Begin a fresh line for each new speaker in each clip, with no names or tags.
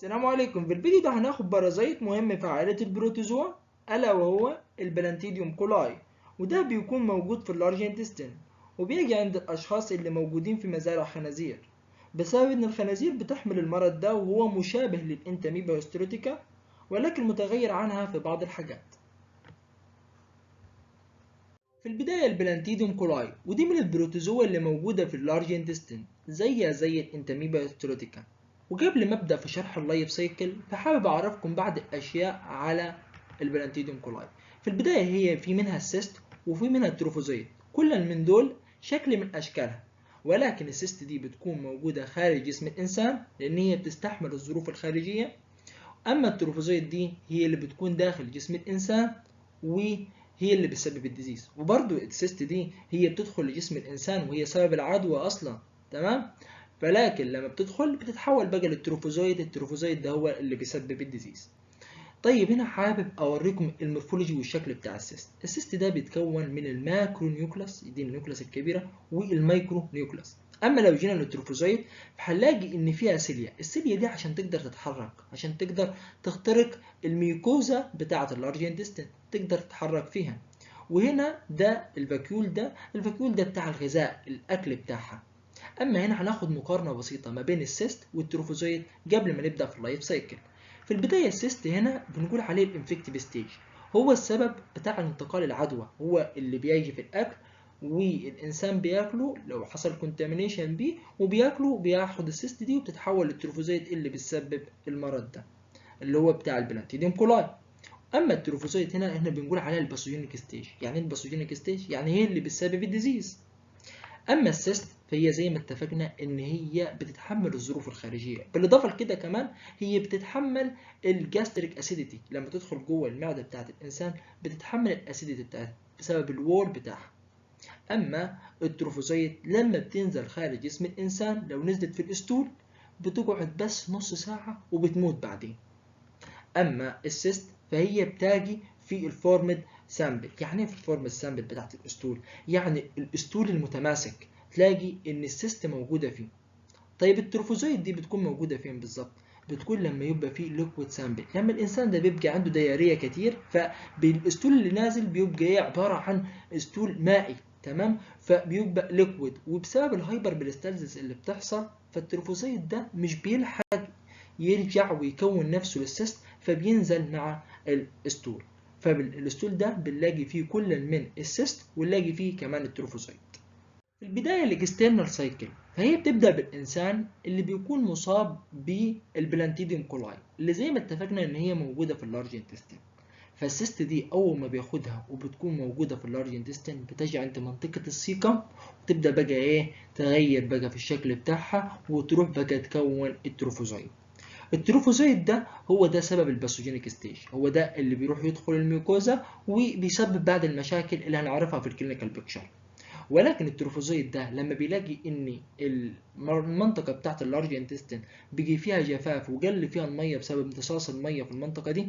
السلام عليكم. في الفيديو ده هناخد بارازيت مهم في عائلة البروتوزوا، ألا وهو البلانتيديوم كولاي. وده بيكون موجود في اللارج انتستين، وبيجي عند الأشخاص اللي موجودين في مزارع خنازير، بسبب إن الخنازير بتحمل المرض ده، وهو مشابه للإنتاميبا هيستروتيكا ولكن متغير عنها في بعض الحاجات. في البداية البلانتيديوم كولاي ودي من البروتوزوا اللي موجودة في اللارج انتستين زي الانتاميبا هيستروتيكا. وقبل ما ابدأ في شرح اللايف سايكل فحابب اعرفكم بعض الاشياء على البلانتيديوم كولاي. في البداية هي في منها السيست وفي منها التروفوزيت، كل من دول شكل من اشكالها، ولكن السيست دي بتكون موجودة خارج جسم الانسان لان هي بتستحمل الظروف الخارجية، اما التروفوزويد دي هي اللي بتكون داخل جسم الانسان وهي اللي بتسبب الديزيز. وبرضو السيست دي هي بتدخل لجسم الانسان وهي سبب العدوى اصلا، تمام؟ فلكن لما بتدخل بتتحول بقى للتروفوزويد، التروفوزويد ده هو اللي بيسبب الديزيز. طيب هنا حابب اوريكم المورفولوجي والشكل بتاع السيست. السيست ده بيتكون من الماكرو نيوكلاس، دي النيوكلاس الكبيره، والمايكرو نيوكلاس. اما لو جينا للتروفوزويد فهنلاقي ان فيها سيليا. السيليا دي عشان تقدر تتحرك، عشان تقدر تخترق الميوكوزا بتاعه اللارج انتستين، تقدر تتحرك فيها. وهنا ده الفاكيول، ده الفاكيول ده بتاع الغذاء، الاكل بتاعها. اما هنا هناخد مقارنه بسيطه ما بين السيست والتروفوزويد قبل ما نبدا في اللايف سايكل. في البدايه السيست هنا بنقول عليه الانفكتيف ستيج، هو السبب بتاع انتقال العدوى، هو اللي بيجي في الاكل والانسان بياكله لو حصل كونتامينيشن بيه وبياكله، بياخد السيست دي وبتتحول للتروفوزويد اللي بيسبب المرض ده اللي هو بتاع البلانتيديوم كولاي. اما التروفوزويد هنا احنا بنقول عليها الباثوجينيك ستيج. يعني ايه الباثوجينيك ستيج؟ يعني هي اللي بتسبب الديزيز. اما السيست فهي زي ما اتفقنا ان هي بتتحمل الظروف الخارجيه، بالاضافه لكده كمان هي بتتحمل الجاستريك اسيديتي. لما تدخل جوه المعده بتاعت الانسان بتتحمل الاسيديتي بتاعتها بسبب الوول بتاعها. اما التروفوزيت لما بتنزل خارج جسم الانسان لو نزلت في الاسطول بتقعد بس نص ساعه وبتموت بعدين. اما السيست فهي بتاجي في الفورمد سامبل. يعني ايه في الفورمد سامبل بتاعت الاسطول؟ يعني الاسطول المتماسك تلاقي ان السيست موجوده فيه. طيب التروفوزويد دي بتكون موجوده فين بالظبط؟ بتكون لما يبقى فيه ليكويد سامبل، لما الانسان ده بيبقى عنده دياريه كتير، فالاسطول اللي نازل بيبقى ايه؟ عباره عن اسطول مائي، تمام؟ فبيبقى ليكويد، وبسبب الهايبر بريستالزيس اللي بتحصل فالتروفوزويد ده مش بيلحق يرجع ويكون نفسه للسيست، فبينزل مع الاسطول. فالاسطول ده بنلاقي فيه كل من السيست ونلاقي فيه كمان التروفوزويد. في البداية الاكسترنال سايكل فهي بتبدأ بالإنسان اللي بيكون مصاب بالبلانتيديوم كولاي اللي زي ما اتفقنا إن هي موجودة في اللارج انتستين. فالسيست دي أول ما بياخدها وبتكون موجودة في اللارج انتستين بتجي عند منطقة السيكم، وتبدأ بقى إيه؟ تغير بقى في الشكل بتاعها وتروح بقى تكون التروفوزويد. التروفوزويد ده هو ده سبب الباثوجينيك ستيج، هو ده اللي بيروح يدخل الميوكوزا وبيسبب بعض المشاكل اللي هنعرفها في الكلينيكال بيكتشر. ولكن التروفوزويد ده لما بيلاقي ان المنطقه بتاعت اللارج انتستين بيجي فيها جفاف وقل فيها الميه بسبب امتصاص الميه في المنطقه دي،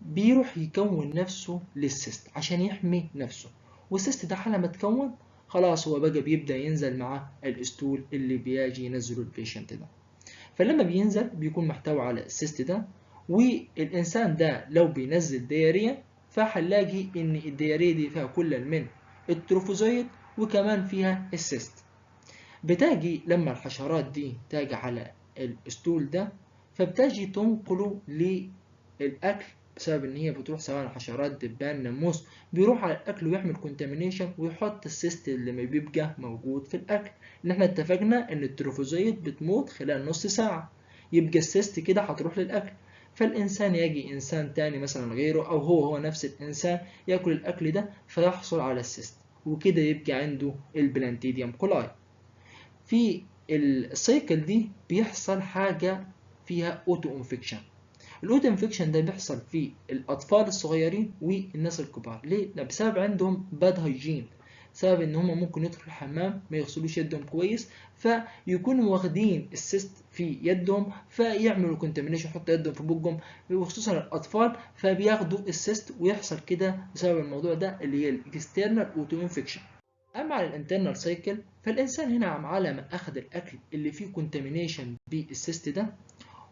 بيروح يكون نفسه للسيست عشان يحمي نفسه. والسيست ده لما تكون خلاص هو بقى بيبدا ينزل مع الاسطول اللي بيجي ينزله البيشنت ده. فلما بينزل بيكون محتوي على السيست ده، والإنسان ده لو بينزل ديارية فهنلاقي إن الديارية دي فيها كل من التروفوزويد وكمان فيها السيست. بتاجي لما الحشرات دي تاجي على الاسطول ده فبتجي تنقله للأكل، بسبب إن هي بتروح سواء حشرات دبان ناموس بيروح على الأكل ويعمل كونتامينيشن ويحط السيست اللي ما بيبقى موجود في الأكل. إن إحنا اتفقنا إن التروفوزويد بتموت خلال نص ساعة، يبقى السيست كده هتروح للأكل. فالإنسان يجي إنسان تاني مثلا غيره أو هو نفس الإنسان يأكل الأكل ده فيحصل على السيست، وكده يبقى عنده البلانتيديوم كولاي. في السايكل دي بيحصل حاجة فيها اوتو انفكشن. الاوتو انفكشن ده بيحصل في الاطفال الصغيرين والناس الكبار. ليه؟ لا، بسبب عندهم باد هايجين، بسبب ان هم ممكن يدخلوا الحمام ما يغسلوش يدهم كويس فيكونوا واخدين السيست في يدهم فيعملوا كونتامينيشن، يحطوا يدهم في بقهم، وخصوصا الاطفال فبياخدوا السيست ويحصل كده بسبب الموضوع ده اللي هي الاكسترنال اوتو انفكشن. اما على الانترنال سايكل فالانسان هنا على ما اخذ الاكل اللي فيه كونتامينيشن بالسيست ده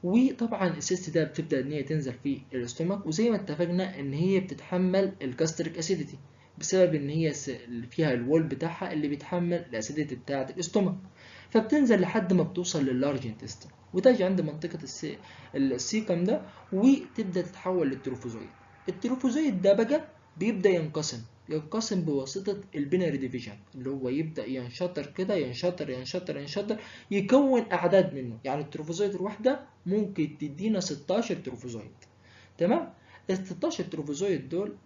وطبعا السيست ده بتبدا ان هي تنزل في الاستومك، وزي ما اتفقنا ان هي بتتحمل الجاستريك اسيديتي بسبب ان هي فيها الوول بتاعها اللي بيتحمل الاسيديتي بتاعه الاستومك، فبتنزل لحد ما بتوصل لللارج انتستين وتجي عند منطقه السيكم ده، وتبدا تتحول للتروفوزويد. التروفوزويد ده بقى بيبدا ينقسم بواسطة البيناري ديفيجن، اللي هو يبدأ ينشطر كده، ينشطر يكون أعداد منه. يعني التروفوزويد الواحدة ممكن تدينا 16 تروفوزويد. تمام. ال 16 تروفوزويد دول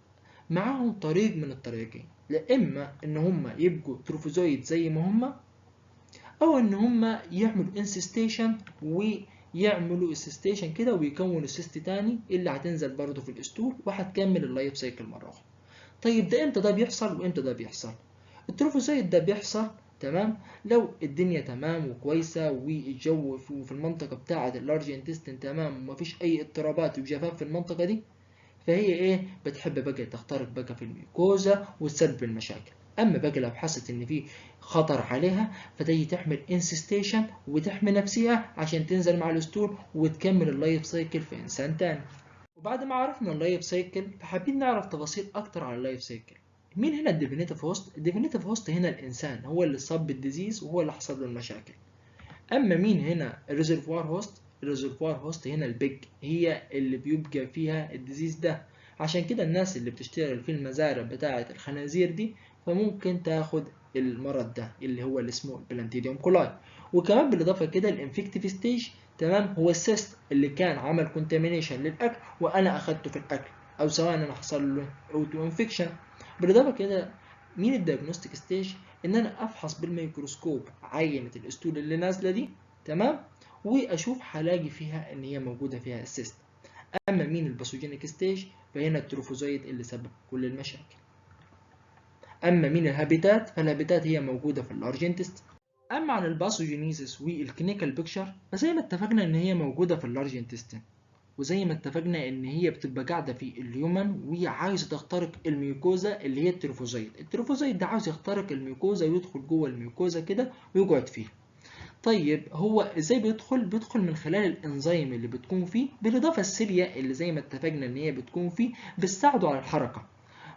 معاهم طريق من الطريقين، لا إما إن هم يبقوا تروفوزويد زي ما هم، أو إن هم يعملوا انسستيشن ويعملوا اسيستيشن كده ويكونوا سيست تاني اللي هتنزل برضه في الأسطول وهتكمل اللايف سايكل مرة أخرى. طيب ده امتى ده بيحصل وامتى ده بيحصل؟ التروفوزايت ده بيحصل تمام لو الدنيا تمام وكويسه والجو في المنطقه بتاعه اللارج انتستين تمام ومفيش اي اضطرابات وجفاف في المنطقه دي، فهي ايه بتحب بقى تخترق بقى في الميكوزا وتسبب المشاكل. اما بقى لو حست ان في خطر عليها فتيجي تعمل انسستيشن وتحمي نفسها عشان تنزل مع الاسطول وتكمل اللايف سايكل في انسان تاني. وبعد ما عرفنا اللايف سايكل فحابين نعرف تفاصيل اكتر عن اللايف سايكل. مين هنا الديفينيتيف هوست؟ الديفينيتيف هوست هنا الانسان، هو اللي صاب بالديزيز وهو اللي حصل له المشاكل. اما مين هنا الريزرفوار هوست؟ الريزرفوار هوست هنا البيج، هي اللي بيبقى فيها الديزيز ده. عشان كده الناس اللي بتشتغل في المزارع بتاعة الخنازير دي فممكن تاخد المرض ده اللي هو اللي اسمه البلانتيديوم كولاي. وكمان بالاضافه كده الانفكتيف ستيج تمام هو السيست اللي كان عمل كونتامينيشن للاكل وانا اخدته في الاكل، او سواء انا حصل له اوتو انفكشن. بالاضافه كده مين الدياجنوستيك ستيج؟ ان انا افحص بالميكروسكوب عينه الاستول اللي نازله دي تمام واشوف هلاقي فيها ان هي موجوده فيها السيست. اما مين الباثوجينيك ستيج؟ فهنا التروفوزويد اللي سبب كل المشاكل. اما مين الهابيتات؟ فالهابيتات هي موجوده في اللارج انتست. اما عن الباثوجينيسيس والكلينيكال بيكتشر فزي ما اتفقنا ان هي موجوده في اللارج انتستين، وزي ما اتفقنا ان هي بتبقى قاعده في الهيومن وهي عايزه تخترق الميوكوزا اللي هي التروفوزويد. التروفوزويد ده عاوز يخترق الميوكوزا ويدخل جوه الميوكوزا كده ويقعد فيها. طيب هو ازاي بيدخل؟ بيدخل من خلال الانزيم اللي بتكون فيه بالاضافه السيليا اللي زي ما اتفقنا ان هي بتكون فيه بتساعده على الحركه،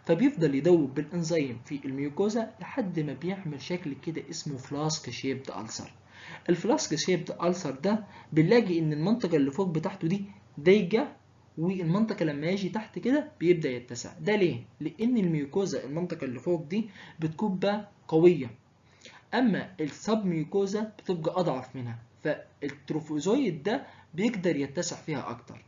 فبيفضل يدوب بالانزيم في الميوكوزا لحد ما بيعمل شكل كده اسمه فلاسك شيبد ألسر. الفلاسك شيبد ألسر ده بنلاقي ان المنطقه اللي فوق بتاعته دي ضيقه، والمنطقه لما يجي تحت كده بيبدا يتسع. ده ليه؟ لان الميوكوزا المنطقه اللي فوق دي بتكون بقى قويه، اما السب ميوكوزا بتبقى اضعف منها، فالتروفوزويد ده بيقدر يتسع فيها اكتر،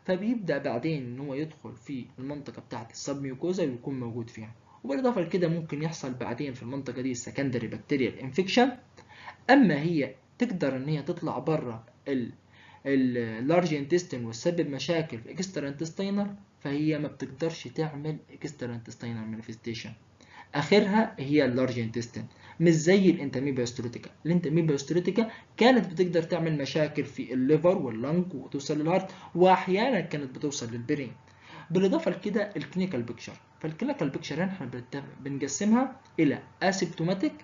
فبيبدأ بعدين ان هو يدخل في المنطقة بتاعت السب ميوكوزا ويكون موجود فيها. وبالإضافة لكده ممكن يحصل بعدين في المنطقة دي السكندري بكتيريال انفكشن. أما هي تقدر ان هي تطلع بره اللارج انتستين وتسبب مشاكل في اكسترا انتستينال، فهي ما بتقدرش تعمل اكسترا انتستينال مانيفستيشن. اخرها هي اللارج انتستين، مش زي الانتاميبا هيستوليتيكا. الانتاميبا هيستوليتيكا كانت بتقدر تعمل مشاكل في الليفر واللنج وتوصل للهارت، واحيانا كانت بتوصل للبرين. بالاضافه لكده الكلينيكال بيكتشر، فالكلينيكال بيكتشر احنا بنقسمها الى اسيمبتوماتيك،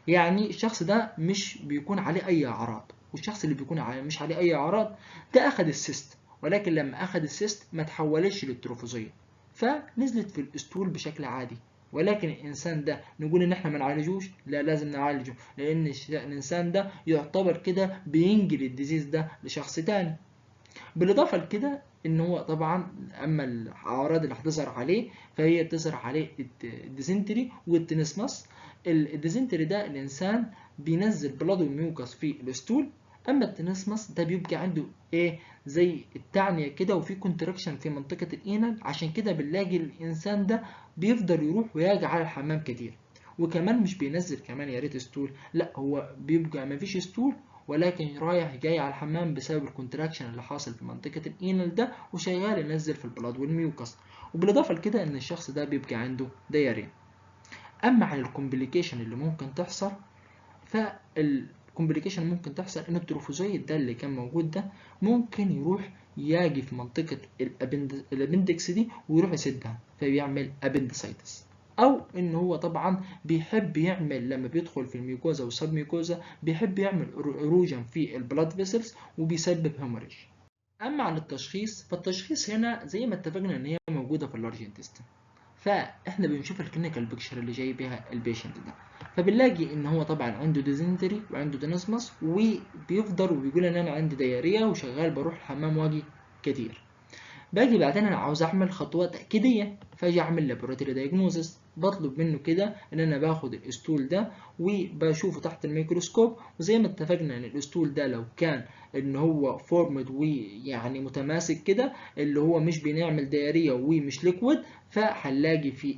يعني الشخص ده مش بيكون عليه اي اعراض، والشخص اللي بيكون مش عليه اي اعراض ده اخذ السيست، ولكن لما اخذ السيست ما تحولش للتروفوزيه فنزلت في الاسطول بشكل عادي. ولكن الانسان ده نقول ان احنا ما نعالجوش؟ لا، لازم نعالجه، لان الانسان ده يعتبر كده بينقل الديزيز ده لشخص تاني. بالاضافه لكده ان هو طبعا اما الاعراض اللي هتظهر عليه فهي بتظهر عليه الديزنتري والتنسمس. الديزنتري ده الانسان بينزل بلاد وميوكس في الاسطول، اما التنسمس ده بيبقى عنده ايه زي التعنيه كده وفي كونتراكشن في منطقه الانال، عشان كده بنلاقي الانسان ده بيفضل يروح ويجي على الحمام كتير. وكمان مش بينزل كمان يا ريت ستول، لا هو بيبقى مفيش ستول ولكن رايح جاي على الحمام بسبب الكونتراكشن اللي حاصل في منطقة الانال ده وشغال ينزل في البلاد والميوكس. وبالاضافة لكده ان الشخص ده بيبقى عنده ديارين. اما على الكومبليكيشن اللي ممكن تحصل، فالكومبليكيشن ممكن تحصل ان التروفوزويد ده اللي كان موجود ده ممكن يروح يجي في منطقة الابندكس دي ويروح يسدها فبيعمل ابندسايتس. او ان هو طبعا بيحب يعمل لما بيدخل في الميوكوزا والسب ميوكوزا بيحب يعمل اروجن في البلاد فيسلز وبيسبب هيموريج. اما عن التشخيص، فالتشخيص هنا زي ما اتفقنا ان هي موجوده في اللارج انتستين، فاحنا بنشوف الكلينيكال بيكتشر اللي جاي بيها البيشنت ده، فبنلاقي ان هو طبعا عنده ديزنتري وعنده دينسمس وبيفضل وبيقول ان انا عندي دياريه وشغال بروح الحمام واجي كتير. باجي بعدين انا عاوز اعمل خطوه تاكيديه، فاجي اعمل لابوراتوري دايجنوزس، بطلب منه كده ان انا باخد الاسطول ده وبشوفه تحت الميكروسكوب، وزي ما اتفقنا ان الاسطول ده لو كان ان هو فورمد ويعني متماسك كده اللي هو مش بنعمل دايريه ومش ليكويد، فهنلاقي فيه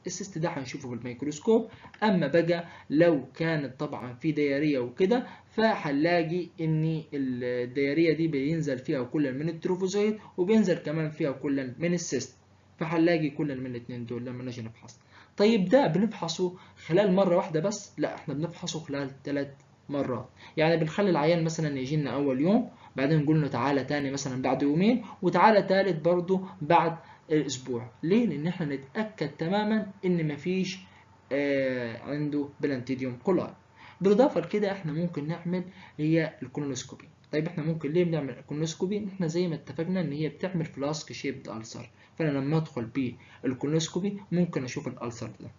السيست ده هنشوفه بالميكروسكوب. اما بقى لو كانت طبعا في دايريه وكده، فهنلاقي ان الدايريه دي بينزل فيها كل من التروفوزويد وبينزل كمان فيها كل من السيست، فهنلاقي كل من الاثنين دول لما نيجي نفحص. طيب ده بنفحصه خلال مره واحده بس؟ لا، احنا بنفحصه خلال 3 مرات. يعني بنخلي العيان مثلا يجي لنا اول يوم، بعدين نقول له تعالى تاني مثلا بعد يومين، وتعالى تالت برضه بعد اسبوع. ليه؟ لان احنا نتاكد تماما ان مفيش عنده بلانتيديوم كولاي. بالاضافه لكده احنا ممكن نعمل هي الكولونوسكوبي. طيب احنا ممكن ليه بنعمل الكولونوسكوبي؟ احنا زي ما اتفقنا ان هي بتعمل فلاسك شيبد ألسر، فانا لما ادخل بالكولونوسكوبي ممكن اشوف الألسر ده.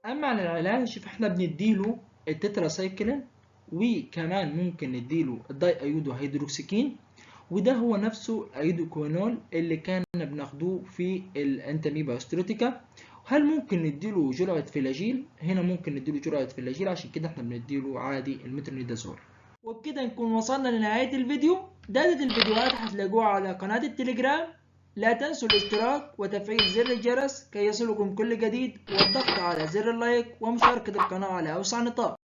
اما عن العلاج فاحنا بنديله التتراسايكلين، وكمان ممكن نديله الداي ايودو هيدروكسيكين، وده هو نفسه الايودوكوينول اللي كان بناخدوه في الانتاميبا هيستروتيكا. هل ممكن نديله جرعة فلاجيل؟ هنا ممكن نديله جرعة فلاجيل، عشان كده احنا بنديله عادي المترونيدازول. وبكده نكون وصلنا لنهاية الفيديو. داتا الفيديوهات هتلاقوها على قناة التليجرام. لا تنسوا الاشتراك وتفعيل زر الجرس كي يصلكم كل جديد، والضغط على زر اللايك ومشاركة القناة على أوسع نطاق.